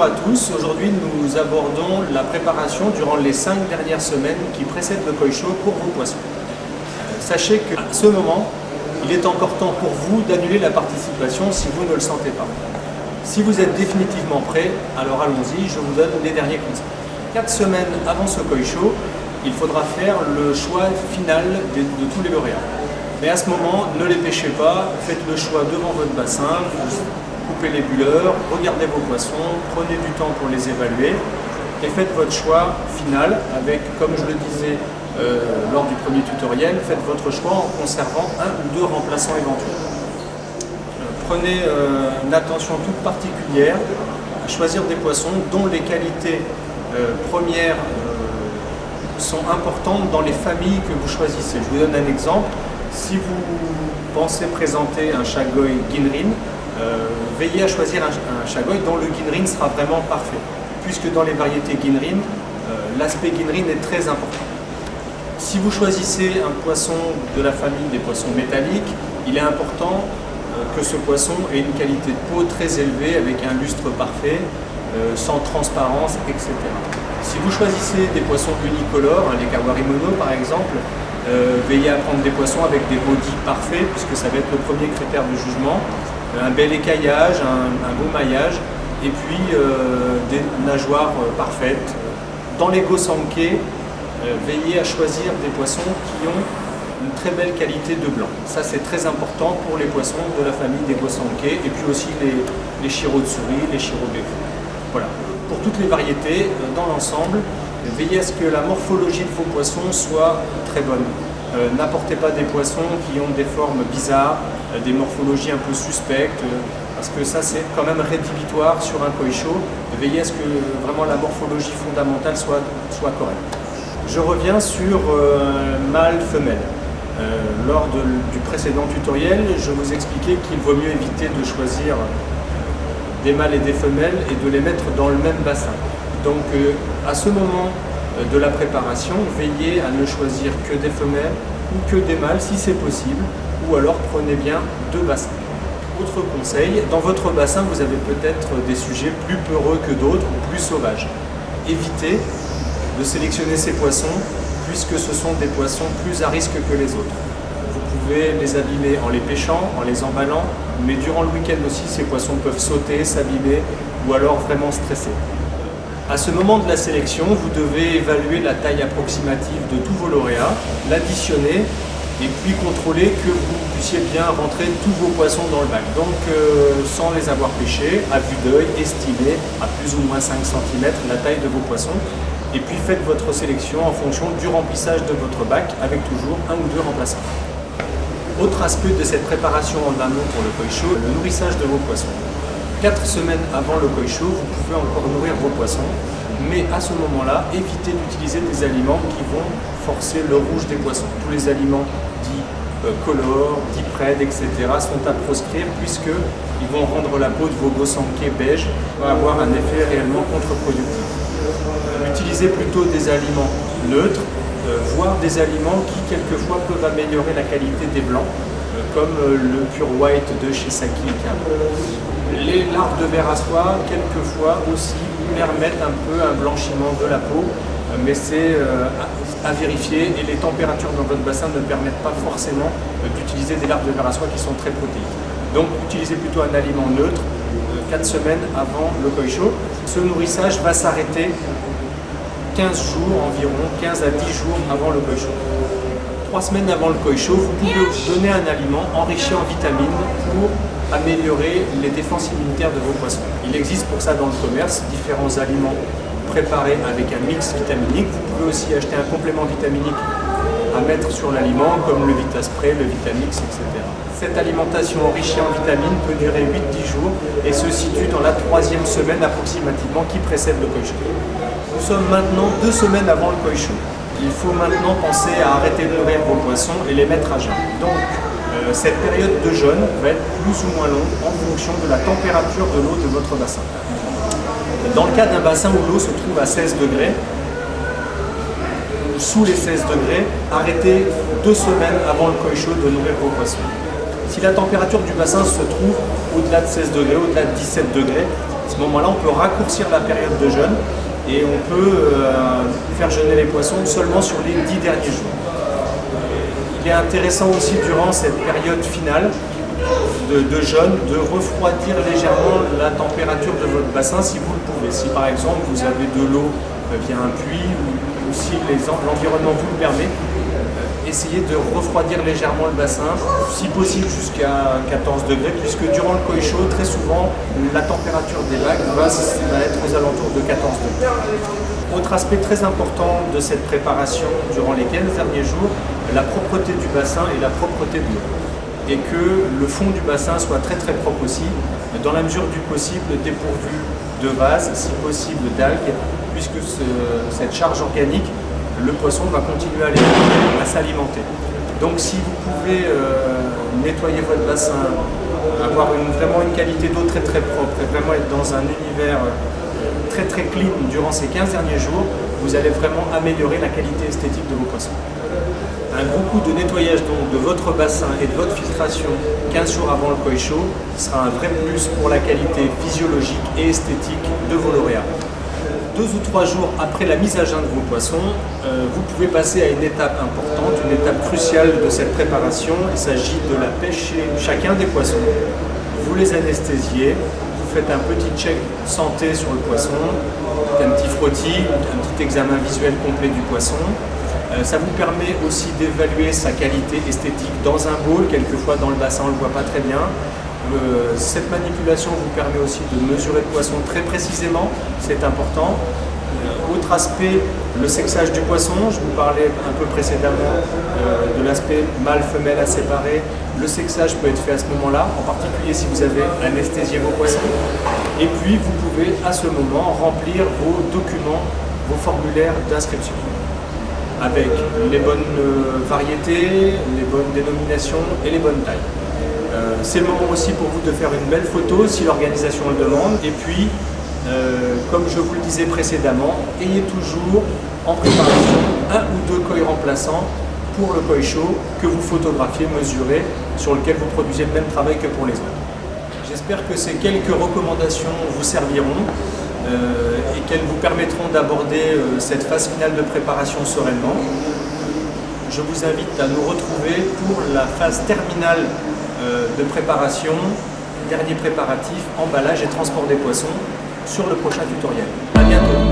à tous, aujourd'hui nous abordons la préparation durant les 5 dernières semaines qui précèdent le koi cho pour vos poissons. Sachez qu'à ce moment, il est encore temps pour vous d'annuler la participation si vous ne le sentez pas. Si vous êtes définitivement prêt, alors allons-y, je vous donne les derniers conseils. 4 semaines avant ce koi cho, il faudra faire le choix final de tous les lauréats. Mais à ce moment, ne les pêchez pas, faites le choix devant votre bassin, vous coupez les bulleurs, regardez vos poissons, prenez du temps pour les évaluer et faites votre choix final avec, comme je le disais lors du premier tutoriel, faites votre choix en conservant 1 ou 2 remplaçants éventuels. Prenez une attention toute particulière à choisir des poissons dont les qualités premières sont importantes dans les familles que vous choisissez. Je vous donne un exemple. Si vous pensez présenter un Chagoy Ginrin, veillez à choisir un Chagoy dont le Ginrin sera vraiment parfait, puisque dans les variétés Ginrin, l'aspect Ginrin est très important. Si vous choisissez un poisson de la famille des poissons métalliques, il est important que ce poisson ait une qualité de peau très élevée, avec un lustre parfait, sans transparence, etc. Si vous choisissez des poissons unicolores, les Kawarimono par exemple, veillez à prendre des poissons avec des bodies parfaits, puisque ça va être le premier critère de jugement. Un bel écaillage, un beau maillage, et puis des nageoires parfaites. Dans les Gosanke, veillez à choisir des poissons qui ont une très belle qualité de blanc. Ça c'est très important pour les poissons de la famille des Gosanke, et puis aussi les Shirotsuri, les Shirobeku. Voilà. Pour toutes les variétés, dans l'ensemble, veillez à ce que la morphologie de vos poissons soit très bonne. N'apportez pas des poissons qui ont des formes bizarres, des morphologies un peu suspectes, parce que ça c'est quand même rédhibitoire sur un koi cho. Veillez à ce que vraiment la morphologie fondamentale soit correcte. Je reviens sur mâle-femelle. Lors du précédent tutoriel, je vous expliquais qu'il vaut mieux éviter de choisir des mâles et des femelles et de les mettre dans le même bassin. Donc à ce moment de la préparation, veillez à ne choisir que des femelles ou que des mâles si c'est possible, ou alors prenez bien 2 bassins. Autre conseil, dans votre bassin vous avez peut-être des sujets plus peureux que d'autres ou plus sauvages. Évitez de sélectionner ces poissons puisque ce sont des poissons plus à risque que les autres. Vous pouvez les abîmer en les pêchant, en les emballant, mais durant le week-end aussi ces poissons peuvent sauter, s'abîmer ou alors vraiment stresser. À ce moment de la sélection, vous devez évaluer la taille approximative de tous vos lauréats, l'additionner et puis contrôler que vous puissiez bien rentrer tous vos poissons dans le bac. Donc sans les avoir pêchés, à vue d'œil, estimez à plus ou moins 5 cm la taille de vos poissons. Et puis faites votre sélection en fonction du remplissage de votre bac avec toujours 1 ou 2 remplaçants. Autre aspect de cette préparation en amont pour le koi cho, le nourrissage de vos poissons. 4 semaines avant le koi cho, vous pouvez encore nourrir vos poissons, mais à ce moment-là, évitez d'utiliser des aliments qui vont forcer le rouge des poissons. Tous les aliments dits colores, dits praides, etc. sont à proscrire puisqu'ils vont rendre la peau de vos Gosanke beige, va avoir un effet réellement contre-productif. Utilisez plutôt des aliments neutres, voire des aliments qui quelquefois peuvent améliorer la qualité des blancs, comme le Pure White de chez Saki. Les larves de ver à soie, quelquefois aussi, permettent un peu un blanchiment de la peau, mais c'est à vérifier, et les températures dans votre bassin ne permettent pas forcément d'utiliser des larves de ver à soie qui sont très protéiques. Donc utilisez plutôt un aliment neutre 4 semaines avant le koi cho. Ce nourrissage va s'arrêter 15 jours environ, 15 à 10 jours avant le koi cho. 3 semaines avant le koi cho, vous pouvez donner un aliment enrichi en vitamines pour améliorer les défenses immunitaires de vos poissons. Il existe pour ça dans le commerce différents aliments préparés avec un mix vitaminique. Vous pouvez aussi acheter un complément vitaminique à mettre sur l'aliment comme le Vitaspray, le Vitamix, etc. Cette alimentation enrichie en vitamines peut durer 8-10 jours et se situe dans la 3e semaine approximativement qui précède le koi cho. Nous sommes maintenant 2 semaines avant le koi cho. Il faut maintenant penser à arrêter de nourrir vos poissons et les mettre à jeun. Donc, cette période de jeûne va être plus ou moins longue en fonction de la température de l'eau de votre bassin. Dans le cas d'un bassin où l'eau se trouve à 16 degrés, sous les 16 degrés, arrêtez 2 semaines avant le koi cho de nourrir vos poissons. Si la température du bassin se trouve au-delà de 16 degrés, au-delà de 17 degrés, À ce moment-là, on peut raccourcir la période de jeûne et on peut faire jeûner les poissons seulement sur les 10 derniers jours. Il est intéressant aussi durant cette période finale de jeûne de refroidir légèrement la température de votre bassin si vous le pouvez. Si par exemple vous avez de l'eau via un puits ou si l'environnement vous le permet, essayez de refroidir légèrement le bassin, si possible jusqu'à 14 degrés, puisque durant le koi chaud, très souvent, la température des vagues va être aux alentours de 14 degrés. Autre aspect très important de cette préparation durant les 15 derniers jours, la propreté du bassin et la propreté de l'eau. Et que le fond du bassin soit très très propre aussi, dans la mesure du possible dépourvu de vase, si possible d'algues, puisque cette charge organique, le poisson va continuer à s'alimenter. Donc si vous pouvez nettoyer votre bassin, avoir vraiment une qualité d'eau très très propre et vraiment être dans un univers très très clean durant ces 15 derniers jours, vous allez vraiment améliorer la qualité esthétique de vos poissons. Un gros coup de nettoyage donc de votre bassin et de votre filtration 15 jours avant le koi chaud sera un vrai plus pour la qualité physiologique et esthétique de vos lauréats. 2 ou 3 jours après la mise à jeun de vos poissons, vous pouvez passer à une étape importante, une étape cruciale de cette préparation. Il s'agit de la pêche chez chacun des poissons. Vous les anesthésiez, vous faites un petit check santé sur le poisson, un petit frottis, un petit examen visuel complet du poisson. Ça vous permet aussi d'évaluer sa qualité esthétique dans un bowl, quelquefois dans le bassin on ne le voit pas très bien. Cette manipulation vous permet aussi de mesurer le poisson très précisément, c'est important. Autre aspect, le sexage du poisson. Je vous parlais un peu précédemment de l'aspect mâle-femelle à séparer. Le sexage peut être fait à ce moment-là, en particulier si vous avez anesthésié vos poissons. Et puis vous pouvez à ce moment remplir vos documents, vos formulaires d'inscription, avec les bonnes variétés, les bonnes dénominations et les bonnes tailles. C'est le moment aussi pour vous de faire une belle photo si l'organisation le demande. Et puis, comme je vous le disais précédemment, ayez toujours en préparation 1 ou 2 koi remplaçants pour le koi chaud que vous photographiez, mesurez, sur lequel vous produisez le même travail que pour les autres. J'espère que ces quelques recommandations vous serviront et qu'elles vous permettront d'aborder cette phase finale de préparation sereinement. Je vous invite à nous retrouver pour la phase terminale de préparation, dernier préparatif, emballage et transport des poissons sur le prochain tutoriel. À bientôt.